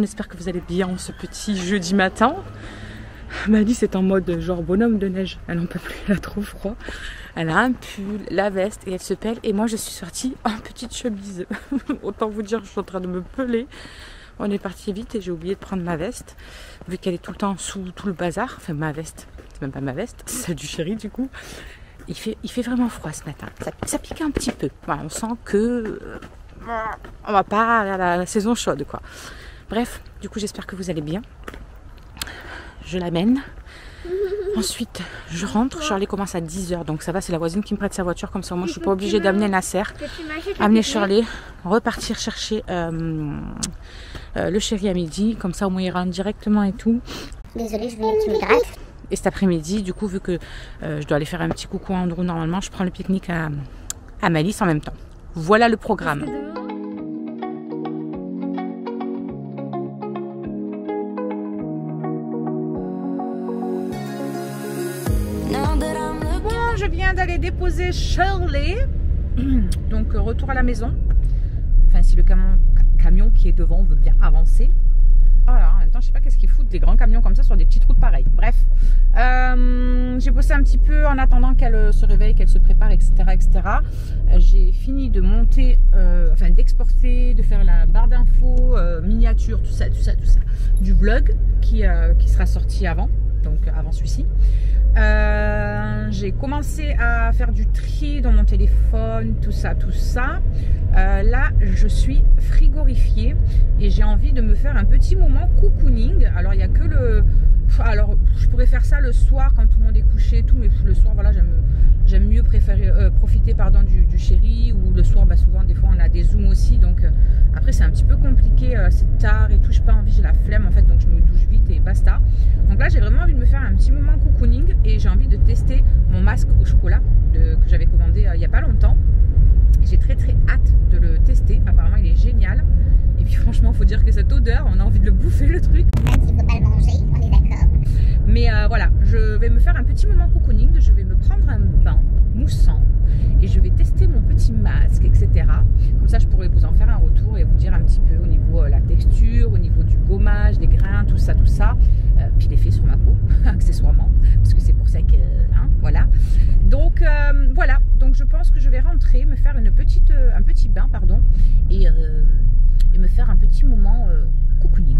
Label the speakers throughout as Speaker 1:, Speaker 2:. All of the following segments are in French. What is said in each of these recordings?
Speaker 1: on espère que vous allez bien ce petit jeudi matin. Malice est en mode genre bonhomme de neige, elle en peut plus, elle a trop froid. Elle a un pull, la veste et elle se pèle. Et moi je suis sortie en petite chemise. Autant vous dire, je suis en train de me peler. On est parti vite et j'ai oublié de prendre ma veste. Vu qu'elle est tout le temps sous tout le bazar. Enfin ma veste, c'est même pas ma veste, c'est celle du chéri du coup. Il fait vraiment froid ce matin. Ça pique un petit peu. Voilà, on sent que on va pas à la saison chaude quoi. Bref, du coup j'espère que vous allez bien. Je l'amène. Ensuite, je rentre. Shirley commence à 10h. Donc ça va, c'est la voisine qui me prête sa voiture. Comme ça, moi, je suis pas obligée d'amener Nasser. Amener Shirley. Repartir chercher le chéri à midi. Comme ça, au moins, il rentre directement et tout.
Speaker 2: Désolée, je voulais que tu me grattes.
Speaker 1: Et cet après-midi, du coup, vu que je dois aller faire un petit coucou à Andrew, normalement, je prends le pique-nique à Malice en même temps. Voilà le programme. Je viens d'aller déposer Shirley. Donc retour à la maison. Enfin si le camion qui est devant veut bien avancer. Voilà, en même temps je sais pas qu'est-ce qu'ils foutent des grands camions comme ça sur des petites routes pareilles. Bref, j'ai bossé un petit peu en attendant qu'elle se réveille, qu'elle se prépare, etc. J'ai fini de monter, enfin d'exporter, de faire la barre d'infos, miniature, tout ça, du vlog qui sera sorti avant, donc avant celui-ci. J'ai commencé à faire du tri dans mon téléphone, tout ça. Là, je suis frigorifiée et j'ai envie de me faire un petit moment cocooning. Alors, il n'y a que le... Alors, je pourrais faire ça le soir quand tout le monde est couché et tout, mais le soir, voilà, j'aime mieux profiter du chéri, ou le soir, bah, souvent, des fois, on a des zooms aussi. Donc, après, c'est un petit peu compliqué, c'est tard et tout, j'ai pas envie, j'ai la flemme en fait, donc je me douche vite et basta. Donc là, j'ai vraiment envie de me faire un petit moment cocooning et j'ai envie de tester mon masque au chocolat que j'avais commandé il n'y a pas longtemps. J'ai très hâte de le tester, apparemment il est génial. Et puis franchement, il faut dire que cette odeur, on a envie de le bouffer le truc.
Speaker 2: Il faut pas le manger, on est d'accord.
Speaker 1: Mais voilà, je vais me faire un petit moment cocooning, je vais me prendre un bain moussant et je vais tester mon petit masque, etc. Comme ça, je pourrais vous en faire un retour et vous dire un petit peu au niveau la texture, au niveau du gommage, des grains, tout ça. Puis l'effet sur ma peau, accessoirement, parce que c'est pour ça que, hein, voilà. Donc voilà, donc je pense que je vais rentrer, me faire un petit bain, pardon, et me faire un petit moment cocooning.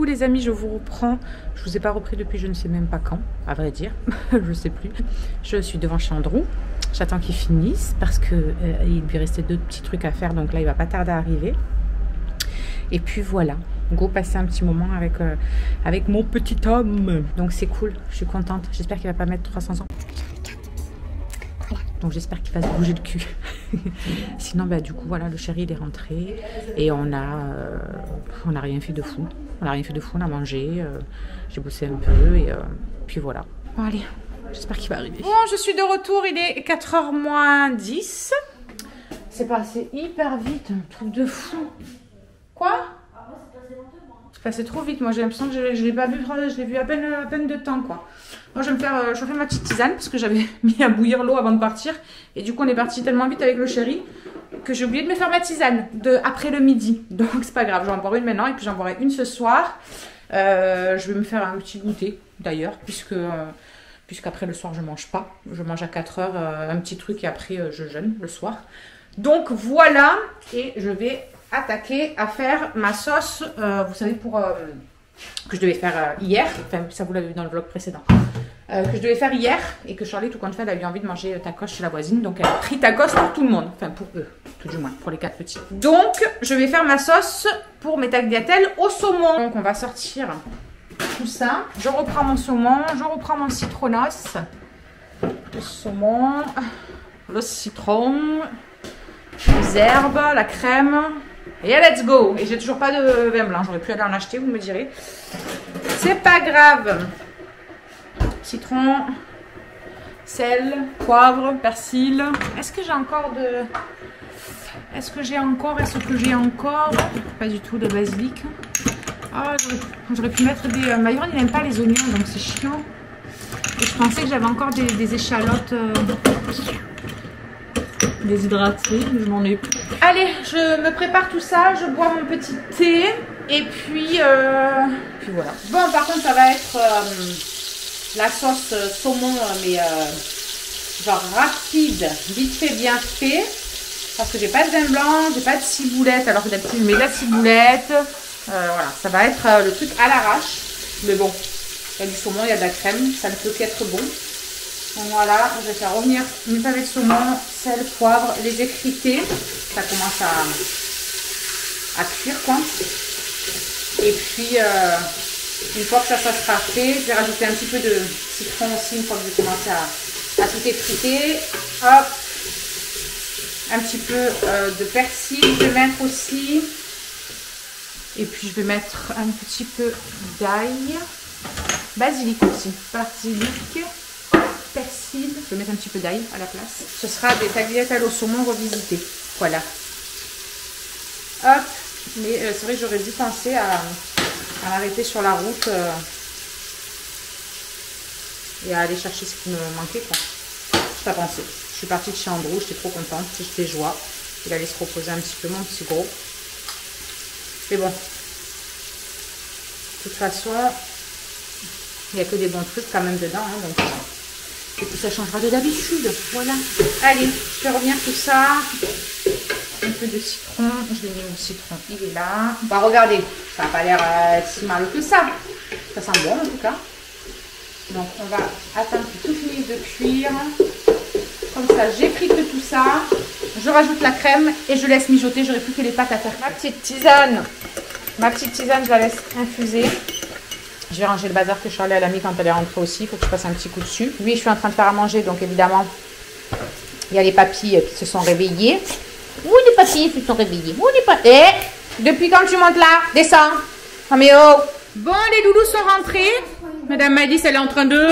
Speaker 1: Les amis, je vous reprends. Je vous ai pas repris depuis je ne sais même pas quand, à vrai dire. Je sais plus. Je suis devant chez Andrew. J'attends qu'il finisse parce que il lui restait 2 petits trucs à faire, donc là il va pas tarder à arriver. Et puis voilà, go passer un petit moment avec mon petit homme. Donc c'est cool, je suis contente. J'espère qu'il va pas mettre 300 ans. Donc j'espère qu'il va se bouger le cul. Sinon bah du coup voilà, le chéri il est rentré et on a rien fait de fou. On a mangé, j'ai bossé un peu et puis voilà. Bon allez, j'espère qu'il va arriver. Bon, je suis de retour, il est 4h moins 10. C'est passé hyper vite, un truc de fou. Quoi? C'est passé trop vite, moi j'ai l'impression que je l'ai pas vu, je l'ai vu à peine de temps quoi. Moi je vais me faire chauffer ma petite tisane parce que j'avais mis à bouillir l'eau avant de partir. Et du coup on est parti tellement vite avec le chéri que j'ai oublié de me faire ma tisane après le midi. Donc c'est pas grave, j'en boire une maintenant et puis j'en boirai une ce soir. Je vais me faire un petit goûter d'ailleurs puisqu'après le soir je mange pas. Je mange à 4h un petit truc et après je jeûne le soir. Donc voilà, et je vais attaquer à faire ma sauce, vous savez, que je devais faire hier, enfin ça vous l'avez vu dans le vlog précédent, que je devais faire hier et que Shirley tout compte fait elle a eu envie de manger tacos chez la voisine, donc elle a pris tacos pour tout le monde, enfin pour eux, tout du moins, pour les 4 petits. Donc je vais faire ma sauce pour mes tagliatelles au saumon. Donc on va sortir tout ça, je reprends mon saumon, je reprends mon citronnos, le saumon, le citron, les herbes, la crème. Et let's go. Et j'ai toujours pas de vin blanc. J'aurais pu aller en acheter, vous me direz. C'est pas grave. Citron, sel, poivre, persil. Est-ce que j'ai encore de... Est-ce que j'ai encore pas du tout de basilic. Ah, j'aurais pu mettre des... Myron, il n'aime pas les oignons, donc c'est chiant. Et je pensais que j'avais encore des échalotes déshydratées, mais je n'en ai plus. Allez, je me prépare tout ça, je bois mon petit thé, et puis voilà. Bon, par contre, ça va être la sauce saumon, mais genre rapide, vite fait, bien fait. Parce que j'ai pas de vin blanc, j'ai pas de ciboulette, alors que d'habitude je mets de la ciboulette. Voilà, ça va être le truc à l'arrache. Mais bon, il y a du saumon, il y a de la crème, ça ne peut qu'être bon. Donc voilà, je vais faire revenir mes pavés de saumon, sel, poivre, les écriter. Ça commence à cuire quoi. Et puis, une fois que ça sera fait, je vais rajouter un petit peu de citron aussi, une fois que j'ai commencé à tout effriter. Hop! Un petit peu de persil, je vais mettre aussi. Et puis je vais mettre un petit peu d'ail. Basilic aussi. Basilic, persil. Je vais mettre un petit peu d'ail à la place. Ce sera des tagliatelles au saumon revisitées. Voilà. Hop. Mais c'est vrai que j'aurais dû penser à m'arrêter sur la route et à aller chercher ce qui me manquait quoi. Je n'ai pas pensé. Je suis partie de chez Andrew, j'étais trop contente, j'étais joie. Il allait se reposer un petit peu, mon petit gros. Mais bon, de toute façon, il n'y a que des bons trucs quand même dedans. Hein, donc, et puis ça changera de d'habitude. Voilà. Allez, je fais revenir tout ça. Un peu de citron. Je vais mettre mon citron, il est là. Bah regardez, ça n'a pas l'air si mal que ça. Ça sent bon en tout cas. Donc on va attendre que tout finisse de cuire. Comme ça, j'effrite tout ça. Je rajoute la crème et je laisse mijoter. J'aurai plus que les pâtes à faire. Ma petite tisane, je la laisse infuser. Je vais ranger le bazar que Charlie a mis quand elle est rentrée aussi. Il faut que je passe un petit coup dessus. Lui, je suis en train de faire à manger. Donc évidemment, il y a les papilles qui se sont réveillés. Où les papilles se sont réveillés? Où les papilles? Eh, depuis quand tu montes là? Descends. Oh mais oh. Bon, les loulous sont rentrés. Madame Maëlys, elle est en train de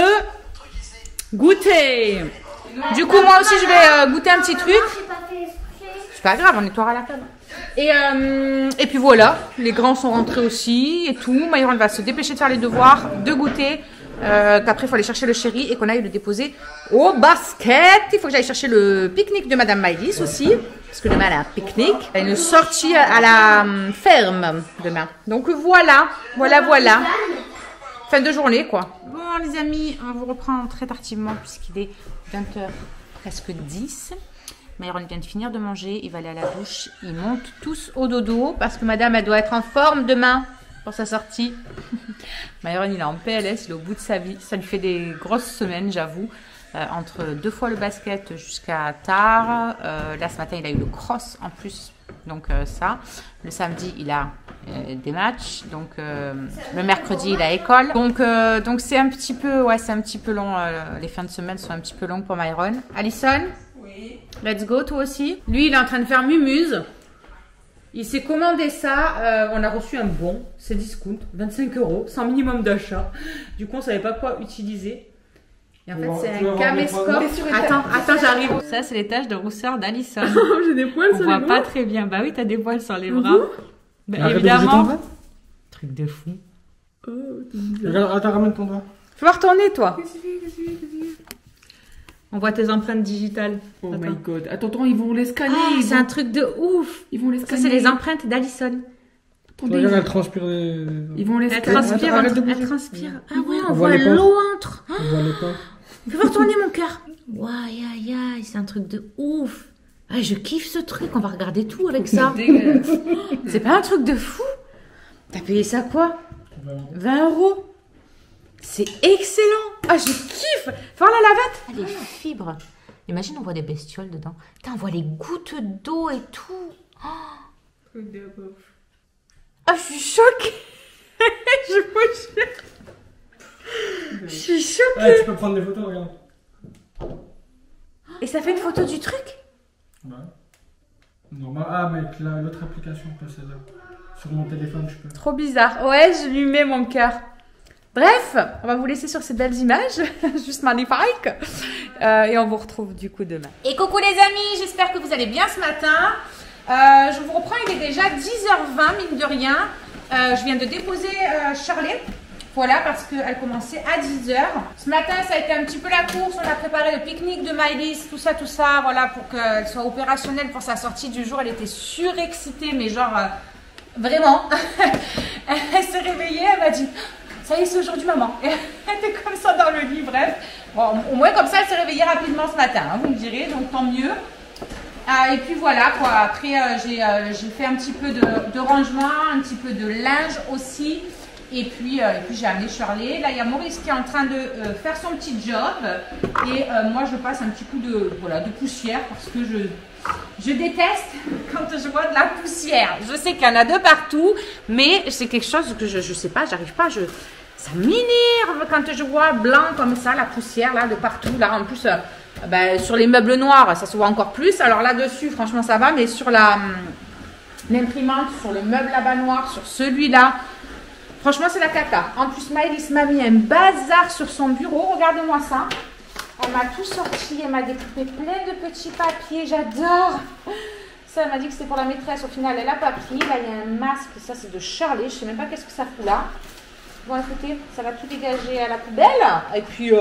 Speaker 1: goûter. Du coup, moi aussi, je vais goûter un petit truc. C'est pas grave, on nettoiera la table. Et puis voilà, les grands sont rentrés aussi et tout. Myron va se dépêcher de faire les devoirs, de goûter. Qu'après, il faut aller chercher le chéri et qu'on aille le déposer au basket. Il faut que j'aille chercher le pique-nique de Madame Maëlys aussi. Parce que demain, elle a un pique-nique. Elle a une sortie à la ferme demain. Donc voilà. Fin de journée, quoi. Bon, les amis, on vous reprend très tardivement puisqu'il est 20h presque 10. Myron vient de finir de manger, il va aller à la douche. Ils montent tous au dodo parce que madame, elle doit être en forme demain pour sa sortie. Myron, il est en PLS, il est au bout de sa vie. Ça lui fait des grosses semaines, j'avoue. Entre 2 fois le basket jusqu'à tard. Là, ce matin, il a eu le cross en plus. Donc ça. Le samedi, il a des matchs. Donc le mercredi, il a école. Donc c'est un petit peu, ouais, c'est un petit peu long. Les fins de semaine sont un petit peu longues pour Myron. Alison? Oui. Let's go, toi aussi. Lui, il est en train de faire Mumuse. Il s'est commandé ça. On a reçu un bon. C'est discount. 25 €, sans minimum d'achat. Du coup, on ne savait pas quoi utiliser. Et en fait, c'est un caméscope. Attends, j'arrive. Ça, c'est les taches de rousseur d'Alison.
Speaker 3: J'ai des poils sur les bras.
Speaker 1: On voit pas très bien. Bah oui, t'as des poils sur les bras. Bah, évidemment. Truc de fou.
Speaker 3: Oh, attends, ramène ton doigt.
Speaker 1: Fais voir ton nez, toi.
Speaker 3: Qu'est-ce que tu fais?
Speaker 1: On voit tes empreintes digitales.
Speaker 3: Oh my god. Attends, ils vont les scanner.
Speaker 1: Ah, c'est un truc de ouf.
Speaker 3: Ils vont les scanner.
Speaker 1: Ça, c'est les empreintes d'Alison.
Speaker 3: Regarde, elle transpire. Ils vont les scanner.
Speaker 1: Elle transpire. Ah ouais, on voit l'eau entre.
Speaker 3: On voit les pas.
Speaker 1: Fais voir ton nez, mon cœur. Aïe, c'est un truc de ouf. Ah, je kiffe ce truc, on va regarder tout avec ça. C'est pas un truc de fou? T'as payé ça quoi? 20 €. C'est excellent. Ah, je kiffe. Fais voir la lavette. Ah, les fibres. Imagine, on voit des bestioles dedans. Putain, on voit les gouttes d'eau et tout. Oh. Ah, je suis choquée. Je suis choquée.
Speaker 3: Ouais, tu peux prendre des photos, regarde.
Speaker 1: Et ça fait une photo du truc?
Speaker 3: Ouais. Normal. Ah, mais avec l'autre application, pas celle-là. Sur mon téléphone, je peux.
Speaker 4: Trop bizarre. Ouais, je lui mets mon cœur. Bref, on va vous laisser sur ces belles images, juste magnifiques. Et on vous retrouve du coup demain. Et coucou les amis, j'espère que vous allez bien ce matin. Je vous reprends, il est déjà 10h20, mine de rien. Je viens de déposer Charlie. Voilà, parce qu'elle commençait à 10h. Ce matin, ça a été un petit peu la course. On a préparé le pique-nique de Maëlys, tout ça, voilà, pour qu'elle soit opérationnelle pour sa sortie du jour. Elle était surexcitée, mais genre, vraiment. Elle s'est réveillée, elle m'a dit, ça y est, c'est aujourd'hui, maman. Et elle était comme ça dans le lit, bref. Bon, au moins, comme ça, elle s'est réveillée rapidement ce matin, hein, vous me direz, donc tant mieux. Et puis voilà, quoi. Après, j'ai fait un petit peu de rangement, un petit peu de linge aussi. Et puis j'ai amené Shirley. Là, il y a Maurice qui est en train de faire son petit job. Et moi, je passe un petit coup de poussière parce que je déteste quand je vois de la poussière. Je sais qu'il y en a de partout, mais c'est quelque chose que je sais pas, j'arrive pas. Ça m'énerve quand je vois blanc comme ça, la poussière là de partout. Là, en plus, sur les meubles noirs, ça se voit encore plus. Alors là-dessus, franchement, ça va. Mais sur l'imprimante, sur le meuble là-bas noir, sur celui-là, franchement, c'est la cata. En plus, Maëlys m'a mis un bazar sur son bureau. Regardez-moi ça. Elle m'a tout sorti. Elle m'a découpé plein de petits papiers. J'adore. Ça, elle m'a dit que c'était pour la maîtresse. Au final, elle n'a pas pris. Là, il y a un masque. Ça, c'est de Shirley. Je ne sais même pas qu'est-ce que ça fout là. Bon, écoutez, ça va tout dégager à la poubelle. Et puis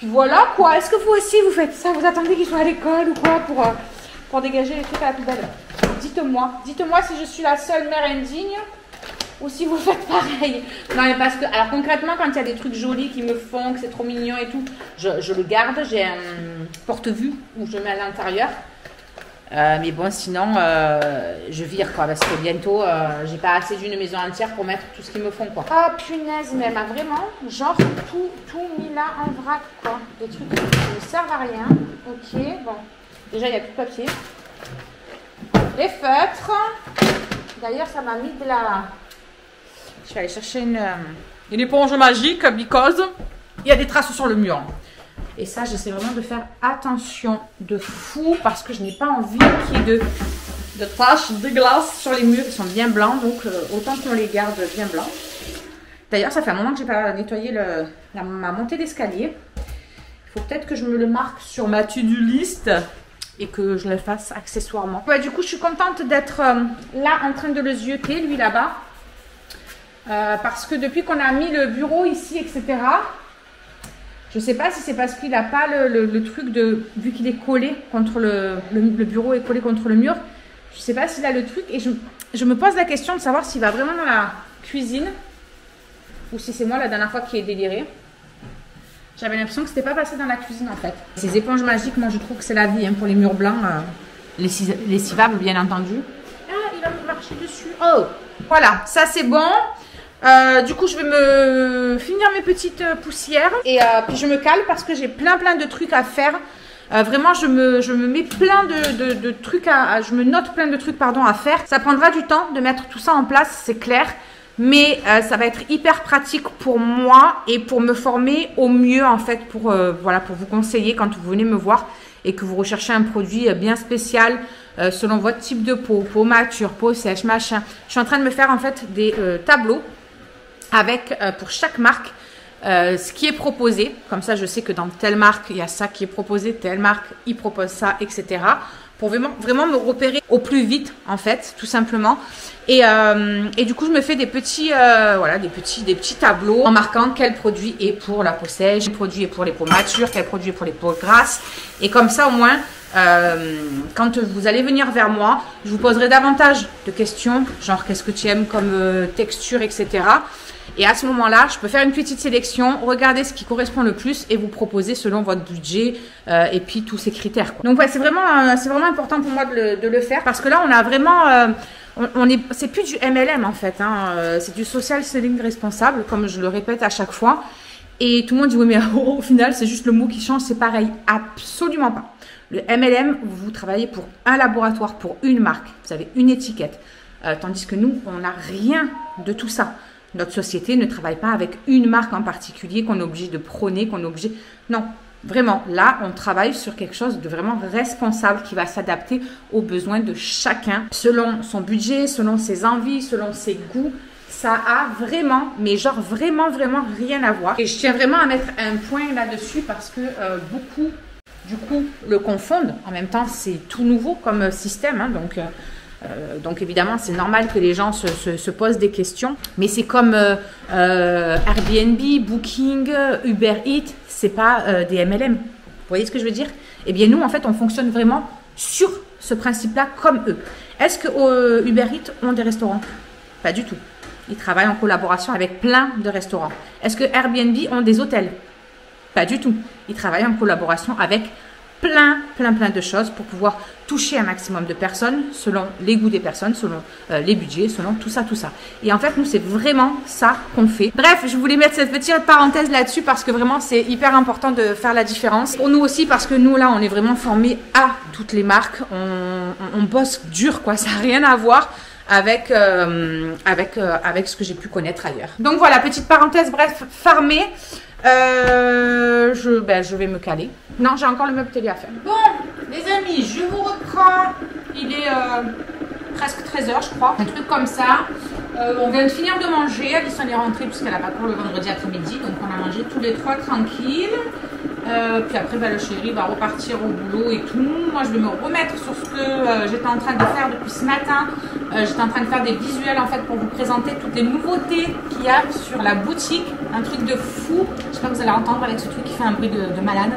Speaker 4: voilà, quoi. Est-ce que vous aussi, vous faites ça? Vous attendez qu'ils soient à l'école ou quoi pour dégager les trucs à la poubelle? Dites-moi. Dites-moi si je suis la seule mère indigne. Ou si vous faites pareil. Non, mais parce que, alors concrètement, quand il y a des trucs jolis qui me font, que c'est trop mignon et tout, je le garde. J'ai un porte-vue où je mets à l'intérieur. Mais bon, sinon, je vire, quoi, parce que bientôt, j'ai pas assez d'une maison entière pour mettre tout ce qu'ils me font, quoi. Ah, punaise, mais elle m'a vraiment, genre, tout mis là en vrac, quoi. Des trucs qui ne servent à rien. Ok, bon. Déjà, il n'y a plus de papier. Les feutres. D'ailleurs, ça m'a mis de la... Je vais aller chercher une éponge magique, because il y a des traces sur le mur. Et ça, j'essaie vraiment de faire attention de fou parce que je n'ai pas envie qu'il y ait de taches dégueulasses sur les murs. Ils sont bien blancs, donc autant qu'on les garde bien blancs. D'ailleurs, ça fait un moment que je n'ai pas nettoyé ma montée d'escalier. Il faut peut-être que je me le marque sur ma to-do list et que je le fasse accessoirement. Ouais, du coup, je suis contente d'être là en train de le zioter, lui là-bas. Parce que depuis qu'on a mis le bureau ici, etc., je ne sais pas si c'est parce qu'il n'a pas le truc de... Vu qu'il est collé contre le bureau est collé contre le mur, je ne sais pas s'il a le truc. Et je me pose la question de savoir s'il va vraiment dans la cuisine ou si c'est moi la dernière fois qui ai déliré. J'avais l'impression que ce n'était pas passé dans la cuisine en fait. Ces éponges magiques, moi je trouve que c'est la vie hein, pour les murs blancs. Les lessivables bien entendu. Ah, il va me marcher dessus. Oh, voilà, ça c'est bon. Du coup, je vais me finir mes petites poussières et puis je me cale parce que j'ai plein de trucs à faire. Vraiment, je me mets plein de trucs je me note plein de trucs à faire. Ça prendra du temps de mettre tout ça en place, c'est clair. Mais ça va être hyper pratique pour moi et pour me former au mieux en fait pour vous conseiller quand vous venez me voir et que vous recherchez un produit bien spécial selon votre type de peau mature, peau sèche, machin. Je suis en train de me faire en fait des tableaux avec pour chaque marque ce qui est proposé. Comme ça, je sais que dans telle marque, il y a ça qui est proposé, telle marque, il propose ça, etc. Pour vraiment me repérer au plus vite, en fait, tout simplement. Et du coup, je me fais des petits tableaux en marquant quel produit est pour la peau sèche, quel produit est pour les peaux matures, quel produit est pour les peaux grasses. Et comme ça, au moins, quand vous allez venir vers moi, je vous poserai davantage de questions, genre qu'est-ce que tu aimes comme texture, etc. Et à ce moment-là, je peux faire une petite sélection, regarder ce qui correspond le plus et vous proposer selon votre budget et puis tous ces critères, quoi. Donc ouais, c'est vraiment important pour moi de le faire parce que là, on a vraiment... c'est plus du MLM en fait, hein, c'est du social selling responsable, comme je le répète à chaque fois. Et tout le monde dit oui, mais au final, c'est juste le mot qui change, c'est pareil. Absolument pas. Le MLM, vous travaillez pour un laboratoire, pour une marque, vous avez une étiquette. Tandis que nous, on n'a rien de tout ça. Notre société ne travaille pas avec une marque en particulier qu'on est obligé de prôner, qu'on est obligé... Non, Vraiment, là, on travaille sur quelque chose de vraiment responsable qui va s'adapter aux besoins de chacun, selon son budget, selon ses envies, selon ses goûts. Ça a vraiment, mais genre vraiment, vraiment rien à voir. Et je tiens vraiment à mettre un point là-dessus parce que beaucoup, du coup, le confondent. En même temps, c'est tout nouveau comme système, hein, donc évidemment, c'est normal que les gens se posent des questions. Mais c'est comme Airbnb, Booking, Uber Eats, c'est pas des MLM. Vous voyez ce que je veux dire? Eh bien, nous, en fait, on fonctionne vraiment sur ce principe-là comme eux. Est-ce que Uber Eats ont des restaurants? Pas du tout. Ils travaillent en collaboration avec plein de restaurants. Est-ce que Airbnb ont des hôtels? Pas du tout. Ils travaillent en collaboration avec plein de choses pour pouvoir toucher un maximum de personnes selon les goûts des personnes, selon les budgets, selon tout ça. Et en fait, nous, c'est vraiment ça qu'on fait. Bref, je voulais mettre cette petite parenthèse là-dessus parce que vraiment, c'est hyper important de faire la différence. Pour nous aussi, parce que nous, là, on est vraiment formés à toutes les marques. On bosse dur, quoi. Ça n'a rien à voir avec ce que j'ai pu connaître ailleurs. Donc voilà, petite parenthèse, bref, farmée. Je vais me caler. Non, j'ai encore le meuble télé à faire. Bon, les amis, je vous reprends. Il est presque 13h, je crois. Un truc comme ça. On vient de finir de manger. Alison est rentrée puisqu'elle n'a pas cours le vendredi après-midi. Donc on a mangé tous les trois tranquilles. Puis après, le chéri va repartir au boulot et tout. Moi, je vais me remettre sur ce que j'étais en train de faire depuis ce matin. J'étais en train de faire des visuels en fait pour vous présenter toutes les nouveautés qu'il y a sur la boutique. Un truc de fou. J'espère que vous allez entendre avec ce truc qui fait un bruit de malade.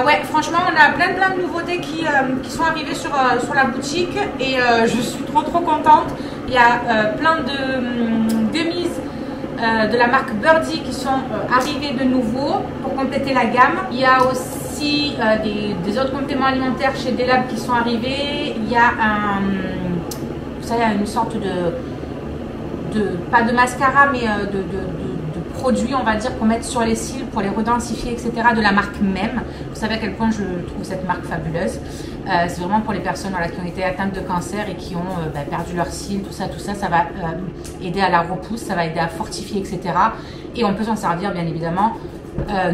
Speaker 4: Ouais, franchement, on a plein de nouveautés qui sont arrivées sur la boutique et je suis trop contente. Il y a plein de demises de la marque Birdie qui sont arrivées de nouveau pour compléter la gamme. Il y a aussi des autres compléments alimentaires chez Delab qui sont arrivés. Il y a vous savez, une sorte pas de mascara, mais de produits, on va dire, qu'on met sur les cils pour les redensifier, etc. de la marque même. Vous savez à quel point je trouve cette marque fabuleuse. C'est vraiment pour les personnes qui ont été atteintes de cancer et qui ont perdu leurs cils, tout ça. Ça va aider à la repousse, ça va aider à fortifier, etc. Et on peut s'en servir, bien évidemment,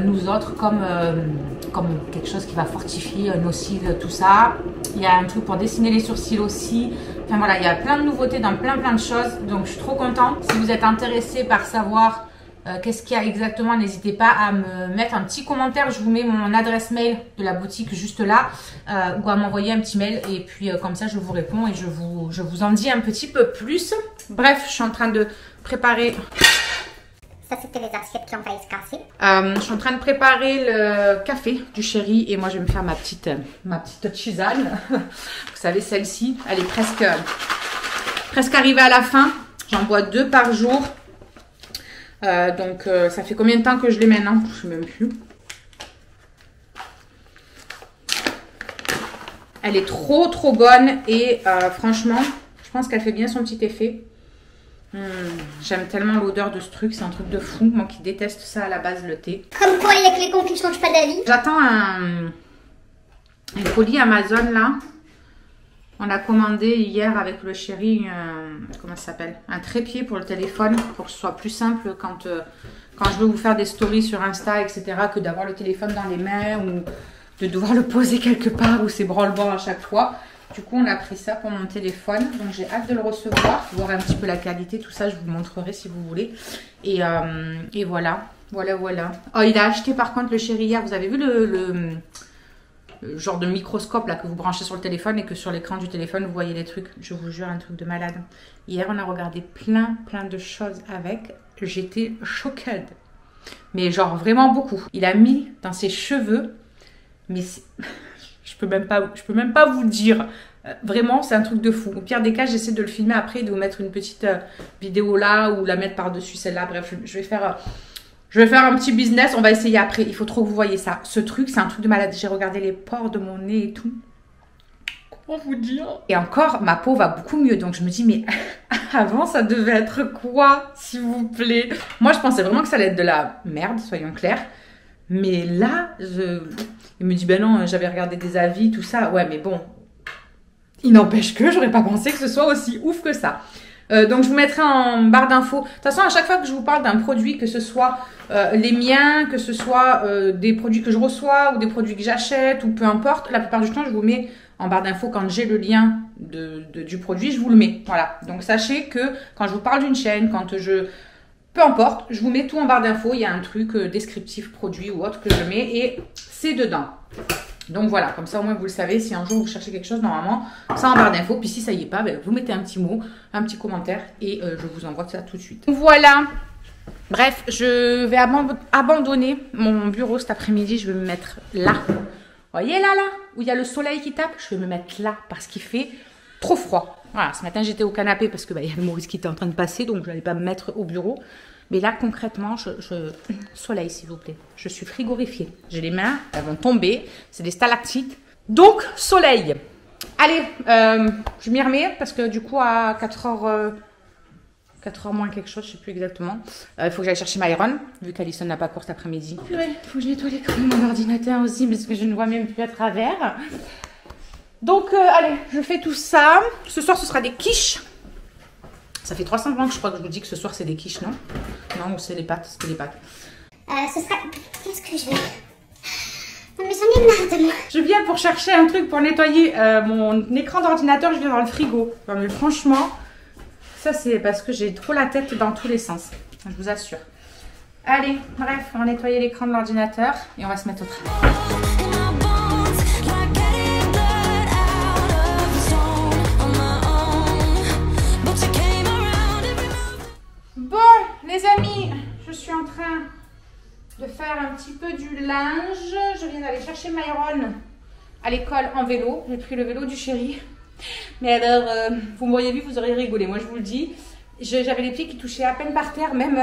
Speaker 4: nous autres, comme quelque chose qui va fortifier nos cils, tout ça. Il y a un truc pour dessiner les sourcils aussi. Enfin voilà, il y a plein de nouveautés dans plein de choses. Donc je suis trop contente. Si vous êtes intéressé par savoir qu'est-ce qu'il y a exactement, n'hésitez pas à me mettre un petit commentaire. Je vous mets mon adresse mail de la boutique juste là, ou à m'envoyer un petit mail et puis comme ça je vous réponds et je vous en dis un petit peu plus. Bref, je suis en train de préparer.
Speaker 2: Ça, c'était les assiettes qui ont failli se casser.
Speaker 4: Je suis en train de préparer le café du chéri et moi je vais me faire ma petite tisane. Vous savez, celle-ci, elle est presque arrivée à la fin. J'en bois 2 par jour. Donc ça fait combien de temps que je les mets maintenant? Je ne sais même plus. Elle est trop bonne et franchement, je pense qu'elle fait bien son petit effet. J'aime tellement l'odeur de ce truc, c'est un truc de fou. Moi qui déteste ça à la base, le thé.
Speaker 2: Comme quoi, il y a que les cons qui ne changent pas d'avis.
Speaker 4: J'attends un colis Amazon là. On a commandé hier avec le chéri, comment ça s'appelle, un trépied pour le téléphone, pour que ce soit plus simple quand je veux vous faire des stories sur Insta, etc., que d'avoir le téléphone dans les mains ou de devoir le poser quelque part où c'est branle-bas à chaque fois. Du coup, on a pris ça pour mon téléphone, donc j'ai hâte de le recevoir, voir un petit peu la qualité, tout ça, je vous montrerai si vous voulez. Et voilà. Oh, il a acheté par contre le chéri hier, vous avez vu le genre de microscope là que vous branchez sur le téléphone et que sur l'écran du téléphone vous voyez les trucs. Je vous jure, un truc de malade. Hier on a regardé plein de choses avec. J'étais choquée. Mais genre vraiment beaucoup. Il a mis dans ses cheveux, mais je peux même pas vous dire. Vraiment, c'est un truc de fou. Au pire des cas, j'essaie de le filmer après et de vous mettre une petite vidéo là ou la mettre par-dessus celle-là. Bref, je vais faire un petit business. On va essayer après. Il faut trop que vous voyez ça. Ce truc, c'est un truc de malade. J'ai regardé les pores de mon nez et tout. Comment vous dire? Et encore, ma peau va beaucoup mieux. Donc, je me dis, mais avant, ça devait être quoi, s'il vous plaît? Moi, je pensais vraiment que ça allait être de la merde, soyons clairs. Mais là, il me dit, ben non, j'avais regardé des avis, tout ça. Ouais, mais bon, il n'empêche que j'aurais pas pensé que ce soit aussi ouf que ça. Donc je vous mettrai en barre d'infos. De toute façon, à chaque fois que je vous parle d'un produit, que ce soit les miens, que ce soit des produits que je reçois ou des produits que j'achète ou peu importe, la plupart du temps, je vous mets en barre d'infos quand j'ai le lien du produit, je vous le mets. Voilà. Donc sachez que quand je vous parle d'une chaîne, peu importe, je vous mets tout en barre d'infos. Il y a un truc descriptif produit ou autre que je mets et c'est dedans. Donc voilà, comme ça au moins vous le savez, si un jour vous cherchez quelque chose, normalement, ça en barre d'infos. Puis si ça y est pas, ben, vous mettez un petit mot, un petit commentaire et je vous envoie ça tout de suite. Voilà. Bref, je vais abandonner mon bureau cet après-midi. Je vais me mettre là. Vous voyez là, où il y a le soleil qui tape? Je vais me mettre là parce qu'il fait trop froid. Voilà, ce matin j'étais au canapé parce que il y a le Maurice qui était en train de passer, donc je n'allais pas me mettre au bureau. Mais là, concrètement, soleil, s'il vous plaît. Je suis frigorifiée. J'ai les mains, elles vont tomber. C'est des stalactites. Donc, soleil. Allez, je m'y remets parce que du coup, à 4h moins quelque chose, je ne sais plus exactement. Il faut que j'aille chercher Myron, vu qu'Alison n'a pas cours cet après-midi. Il faut que je nettoie l'écran de mon ordinateur aussi parce que je ne vois même plus à travers. Donc, allez, je fais tout ça. Ce soir, ce sera des quiches. Ça fait 300 ans que je crois que je vous dis que ce soir c'est des quiches, non? Non, ou c'est les pâtes, c'était les pâtes.
Speaker 2: Ce sera... Qu'est-ce que je vais... Non mais j'en ai marre de moi.
Speaker 4: Je viens pour chercher un truc pour nettoyer mon écran d'ordinateur, je viens dans le frigo. Enfin, mais franchement, ça c'est parce que j'ai trop la tête dans tous les sens, je vous assure. Allez, bref, on va nettoyer l'écran de l'ordinateur et on va se mettre au travail. Les amis, je suis en train de faire un petit peu du linge. Je viens d'aller chercher Myron à l'école en vélo. J'ai pris le vélo du chéri. Mais alors, vous m'auriez vu, vous auriez rigolé. Moi, je vous le dis, j'avais les pieds qui touchaient à peine par terre, même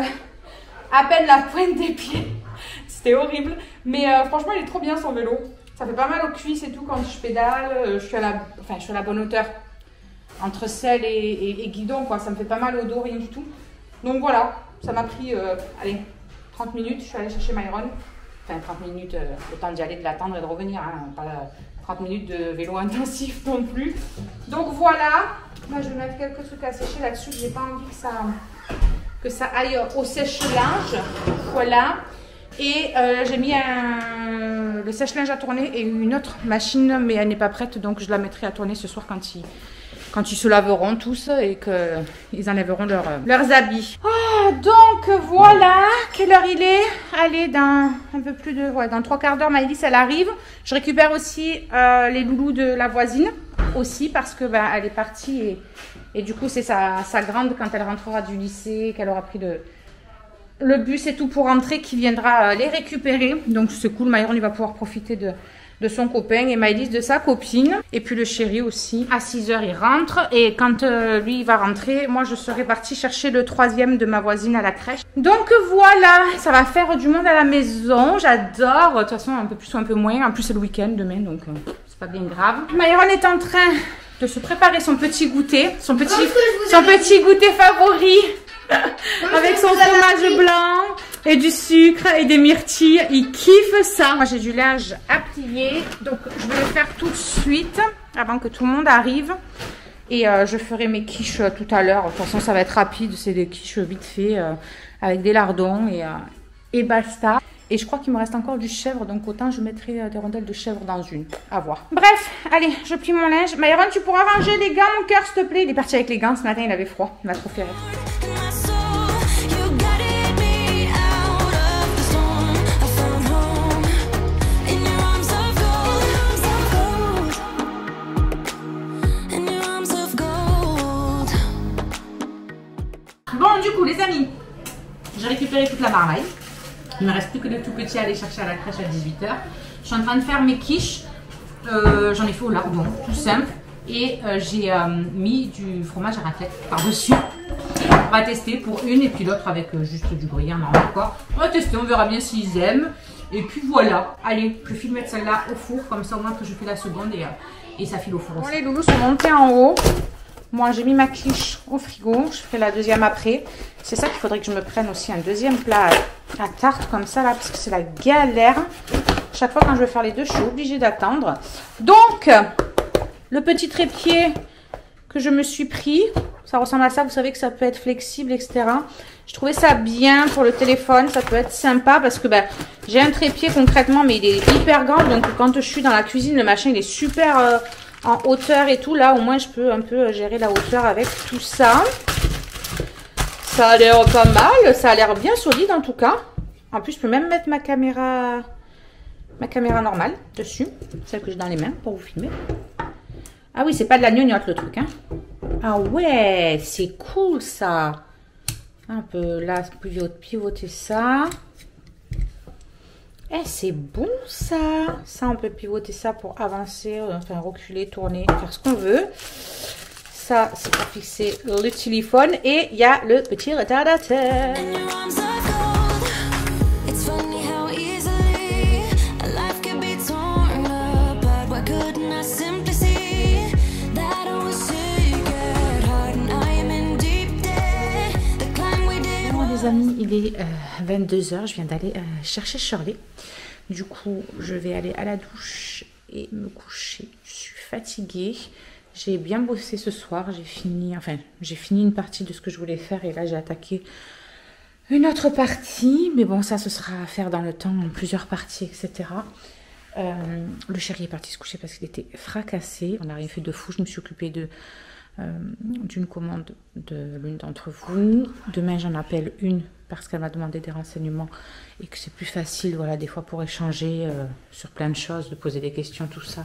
Speaker 4: à peine la pointe des pieds. C'était horrible. Mais franchement, il est trop bien son vélo. Ça fait pas mal aux cuisses et tout quand je pédale. Je suis à la bonne hauteur. Entre selle et guidon, quoi. Ça me fait pas mal au dos, rien du tout. Donc voilà. Ça m'a pris, allez, 30 minutes. Je suis allée chercher Myron. Enfin, 30 minutes, le temps d'y aller, de l'attendre et de revenir. Hein. Pas 30 minutes de vélo intensif non plus. Donc voilà. Là, je vais mettre quelques trucs à sécher là-dessus. Je n'ai pas envie que ça aille au sèche-linge. Voilà. Et j'ai mis le sèche-linge à tourner et une autre machine, mais elle n'est pas prête. Donc, je la mettrai à tourner ce soir quand ils se laveront tous et qu'ils enlèveront leurs habits. Oh, donc voilà, quelle heure il est? Allez, dans un peu plus de... Ouais, dans 3 quarts d'heure, Maëlys, elle arrive. Je récupère aussi les loulous de la voisine, aussi, parce que elle est partie et du coup, c'est sa grande, quand elle rentrera du lycée, qu'elle aura pris le bus et tout pour rentrer, qui viendra les récupérer. Donc, c'est cool, Myron, il va pouvoir profiter de son copain et Maëlys de sa copine. Et puis le chéri aussi. À 6 h, il rentre. Et quand lui, il va rentrer, moi, je serai partie chercher le 3e de ma voisine à la crèche. Donc voilà, ça va faire du monde à la maison. J'adore. De toute façon, un peu plus ou un peu moins. En plus, c'est le week-end demain, donc c'est pas bien grave. Myron est en train de se préparer son petit goûter. Son petit goûter favori. Avec son fromage blanc et du sucre et des myrtilles, il kiffe ça. Moi j'ai du linge à plier, donc je vais le faire tout de suite avant que tout le monde arrive. Et je ferai mes quiches tout à l'heure. De toute façon ça va être rapide, c'est des quiches vite fait avec des lardons et basta. Et je crois qu'il me reste encore du chèvre, donc autant je mettrai des rondelles de chèvre dans une. À voir. Bref, allez, je plie mon linge. Myron, tu pourras ranger les gants, mon cœur, s'il te plaît. Il est parti avec les gants ce matin, il avait froid. Il m'a trop fait rire. Bon, du coup, les amis, j'ai récupéré toute la marmaille. Il ne me reste plus que le tout petit à aller chercher à la crèche à 18 h. Je suis en train de faire mes quiches. J'en ai fait au lardon, tout simple. Et j'ai mis du fromage à raclette par-dessus. On va tester pour une et puis l'autre avec juste du gruyère normal, quoi. On va tester, on verra bien s'ils aiment. Et puis voilà. Allez, je vais mettre celle-là au four, comme ça au moins que je fais la seconde et ça file au four aussi. Bon, les loulous sont montés en haut. Moi, j'ai mis ma quiche au frigo. Je ferai la deuxième après. C'est ça qu'il faudrait que je me prenne aussi un deuxième plat à tarte comme ça, là, parce que c'est la galère. Chaque fois, quand je veux faire les deux, je suis obligée d'attendre. Donc, le petit trépied que je me suis pris, Ça ressemble à ça, vous savez que ça peut être flexible, etc. Je trouvais ça bien pour le téléphone, ça peut être sympa parce que ben, j'ai un trépied concrètement, mais il est hyper grand. Donc quand je suis dans la cuisine, le machin, il est super en hauteur et tout. Là, au moins, je peux un peu gérer la hauteur avec tout ça. Ça a l'air pas mal, ça a l'air bien solide en tout cas. En plus, je peux même mettre ma caméra normale dessus, celle que j'ai dans les mains pour vous filmer. Ah oui, c'est pas de la gnognotte le truc, hein. Ah ouais, c'est cool ça. On peut là pivoter ça. Eh, c'est bon ça. Ça, on peut pivoter ça pour avancer, enfin reculer, tourner, faire ce qu'on veut. Ça, c'est pour fixer le téléphone. Et il y a le petit retardateur. Les amis, il est 22h, je viens d'aller chercher Shirley. Du coup, je vais aller à la douche et me coucher. Je suis fatiguée. J'ai bien bossé ce soir. J'ai fini une partie de ce que je voulais faire et là j'ai attaqué une autre partie. Mais bon, ça ce sera à faire dans le temps, en plusieurs parties, etc. Le chéri est parti se coucher parce qu'il était fracassé. On n'a rien fait de fou. Je me suis occupée d'une commande de l'une d'entre vous. Demain j'en appelle une parce qu'elle m'a demandé des renseignements et que c'est plus facile, voilà, des fois pour échanger sur plein de choses, de poser des questions, tout ça,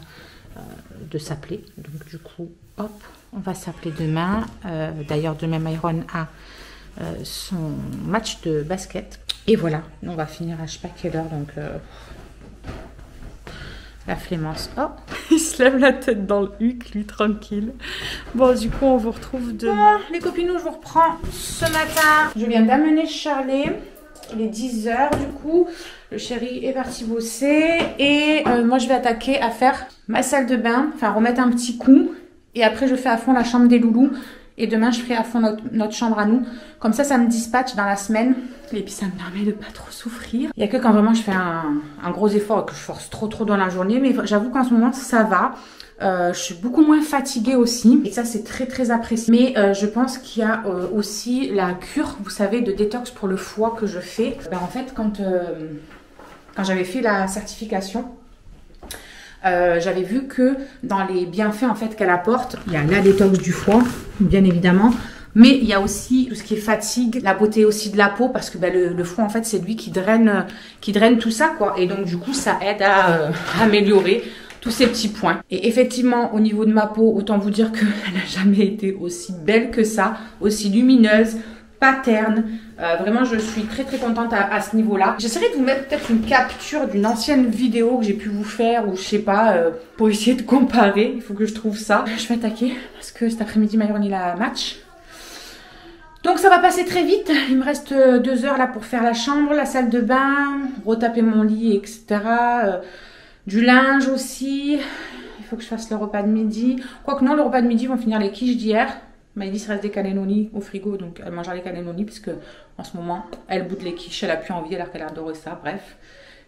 Speaker 4: de s'appeler. Donc du coup, hop, on va s'appeler demain. D'ailleurs demain Myron a son match de basket et voilà, on va finir à je sais pas quelle heure, donc la flémence. Oh, il se lève la tête dans le huc, lui, tranquille. Bon, du coup, on vous retrouve demain. Les copinous, je vous reprends ce matin. Je viens d'amener Charlie. Il est 10h, du coup. Le chéri est parti bosser. Et moi, je vais attaquer à faire ma salle de bain. Enfin, remettre un petit coup. Et après, je fais à fond la chambre des loulous. Et demain, je ferai à fond notre chambre à nous. Comme ça me dispatche dans la semaine. Et puis, ça me permet de pas trop souffrir. Il n'y a que quand vraiment je fais un gros effort et que je force trop dans la journée. Mais j'avoue qu'en ce moment, ça va. Je suis beaucoup moins fatiguée aussi. Et ça, c'est très apprécié. Mais je pense qu'il y a aussi la cure, vous savez, de détox pour le foie que je fais. Ben, en fait, quand j'avais fait la certification, j'avais vu que dans les bienfaits en fait qu'elle apporte, il y a la détox du foie, bien évidemment, mais il y a aussi tout ce qui est fatigue, la beauté aussi de la peau, parce que ben, le foie en fait c'est lui qui draine tout ça quoi, et donc du coup ça aide à améliorer tous ces petits points. Et effectivement au niveau de ma peau, autant vous dire qu'elle n'a jamais été aussi belle que ça, aussi lumineuse, pas terne. Vraiment je suis très contente à ce niveau là. J'essaierai de vous mettre peut-être une capture d'une ancienne vidéo que j'ai pu vous faire, ou je sais pas, pour essayer de comparer. Il faut que je trouve ça. Je vais attaquer parce que cet après-midi Myron il a un match, donc ça va passer très vite. Il me reste 2 heures là pour faire la chambre, la salle de bain, retaper mon lit, etc. Du linge aussi. Il faut que je fasse le repas de midi. Quoique non, le repas de midi vont finir les quiches d'hier. Elle m'a dit qu'il reste des cannelloni au frigo, donc elle mangera les cannelloni puisque en ce moment elle bout les quiches, elle a plus envie alors qu'elle a adoré ça. Bref,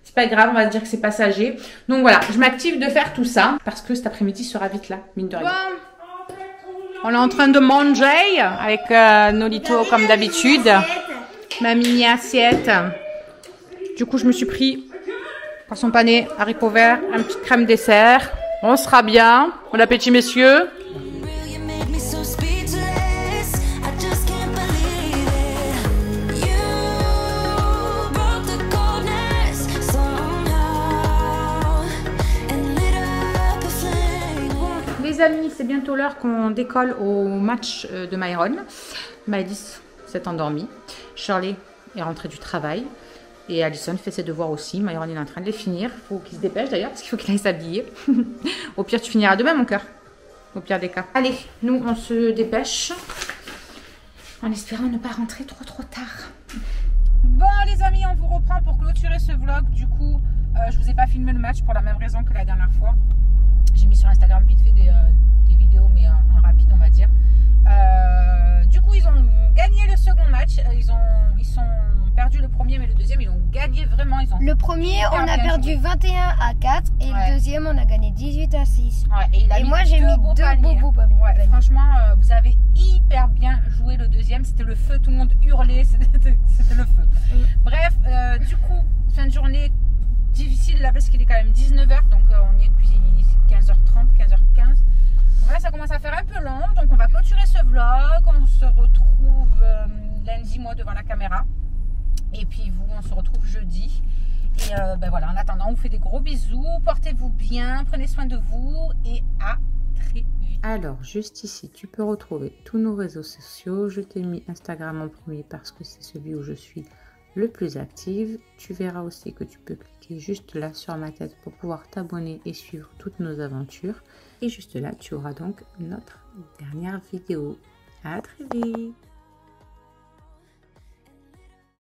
Speaker 4: c'est pas grave, on va se dire que c'est passager. Donc voilà, je m'active de faire tout ça parce que cet après-midi sera vite là, mine de rien. On est en train de manger avec Nolito comme d'habitude, ma mini assiette. Du coup, je me suis pris poisson pané, haricots verts, un petit crème dessert. On sera bien. Bon appétit, messieurs. Les amis, c'est bientôt l'heure qu'on décolle au match de Myron. Maëlys s'est endormie. Shirley est rentrée du travail. Et Alison fait ses devoirs aussi. Myron est en train de les finir. Il faut qu'il se dépêche d'ailleurs parce qu'il faut qu'il aille s'habiller. Au pire, tu finiras demain, mon cœur. Au pire des cas. Allez, nous, on se dépêche. En espérant ne pas rentrer trop tard. Bon, les amis, on vous reprend pour clôturer ce vlog. Du coup, je vous ai pas filmé le match pour la même raison que la dernière fois. J'ai mis sur Instagram vite fait des vidéos, mais en rapide, on va dire. Du coup, ils ont gagné le second match. Ils sont perdu le premier, mais le deuxième, ils ont gagné vraiment.
Speaker 5: Le premier, on a perdu 21-4 et le deuxième, on a gagné 18-6.
Speaker 4: Ouais, et
Speaker 5: moi, j'ai mis deux beaux paniers.
Speaker 4: Ouais, franchement, vous avez hyper bien c'était le feu, tout le monde hurlait, c'était le feu. Bref, du coup, fin de journée difficile là parce qu'il est quand même 19h, donc on y est depuis 15h30, 15h15. Voilà, ça commence à faire un peu long, donc on va clôturer ce vlog. On se retrouve lundi, moi, devant la caméra. Et puis vous, on se retrouve jeudi. Et ben voilà, en attendant, on vous fait des gros bisous. Portez-vous bien, prenez soin de vous et à très vite.
Speaker 1: Alors, juste ici, tu peux retrouver tous nos réseaux sociaux. Je t'ai mis Instagram en premier parce que c'est celui où je suis le plus active. Tu verras aussi que tu peux cliquer juste là sur ma tête pour pouvoir t'abonner et suivre toutes nos aventures. Et juste là, tu auras donc notre dernière vidéo. À très vite!